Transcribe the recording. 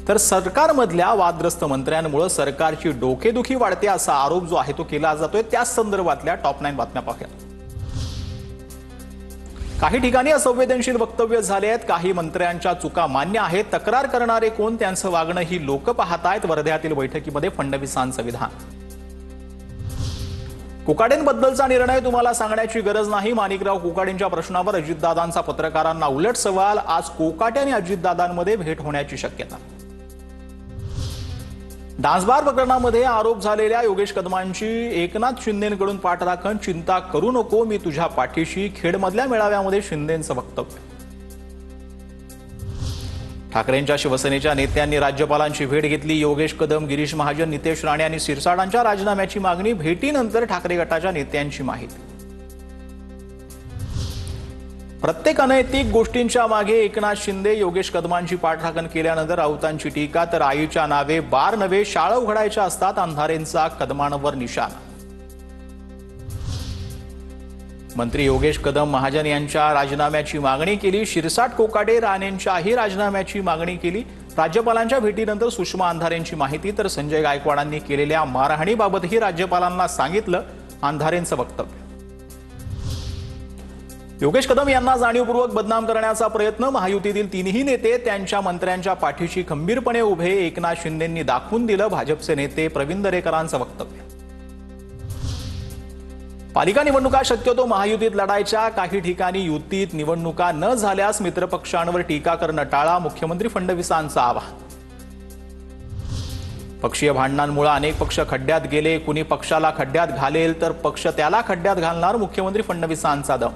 तर सरकारमधल्या वादग्रस्त मंत्र्यांमुळे सरकारची डोकेदुखी वाढते असा आरोप जो आहे तो केला जातोय। त्याच संदर्भातल्या टॉप 9 बातम्या पाहूया। काही ठिकाणी असंवेदनशील वक्तव्य झाले आहेत, काही मंत्र्यांच्या चुका मान्य आहेत, तक्रार करणारे कोण त्यांचं वागणं ही लोक पाहतायत। वर्ध्यातील बैठकीमध्ये फडणवीसांचं विधान। कोकाटेंबद्दलचा निर्णय तुम्हाला सांगण्याची गरज नाही, माणिकराव कोकाटेंच्या प्रश्नावर अजितदादांचा पत्रकारांना उलट सवाल। आज कोकाटे आणि अजितदादांमध्ये भेट होण्याची शक्यता। डान्सबार प्रकरणामध्ये आरोप झालेल्या योगेश कदमांची एकनाथ शिंदेंकडून पाठराखण। चिंता करू नको, मी तुझ्या पाठीशी। खेडमधल्या मेळाव्यामध्ये शिंदेंचं वक्तव्य। ठाकरेंच्या शिवसेनेच्या नेत्यांनी राज्यपालांची भेट घेतली। योगेश कदम, गिरीश महाजन, नितेश राणे आणि सिरसाडांच्या राजीनाम्याची मागणी। भेटीनंतर ठाकरे गटाच्या नेत्यांची माहिती। प्रत्येक अनैतिक गोष्टींच्या मागे एकनाथ शिंदे। योगेश कदमांची पाठराखण केल्यानंतर राऊतांची टीका। तर आईच्या नावे बार नवे, शाळा उघडायच्या असतात, अंधारेंचा कदमांवर निशाणा। मंत्री योगेश कदम, महाजन यांच्या राजीनाम्याची मागणी केली। शिरसाट, कोकाटे, राणेंच्याही राजीनाम्याची मागणी केली। राज्यपालांच्या भेटीनंतर सुषमा अंधारेंची माहिती। तर संजय गायकवाडांनी केलेल्या मारहाणीबाबतही राज्यपालांना सांगितलं, अंधारेंचं वक्तव्य। योगेश कदम यांना जाणीवपूर्वक बदनाम करण्याचा प्रयत्न। महायुतीतील तीनही नेते त्यांच्या मंत्र्यांच्या पाठीशी खंबीरपणे उभे, एकनाथ शिंदेंनी दाखवून दिलं। भाजपचे नेते प्रवीण दरेकरांचं वक्तव्य। पालिका निवडणुका शक्यतो महायुतीत लढायच्या, काही ठिकाणी युतीत निवडणुका न झाल्यास मित्रपक्षांवर टीका करणं टाळा, मुख्यमंत्री फडणवीसांचं आवाहन। पक्षीय भांडणांमुळे अनेक पक्ष खड्ड्यात गेले, कुणी पक्षाला खड्ड्यात घालेल तर पक्ष त्याला खड्ड्यात घालणार, मुख्यमंत्री फडणवीसांचा दम।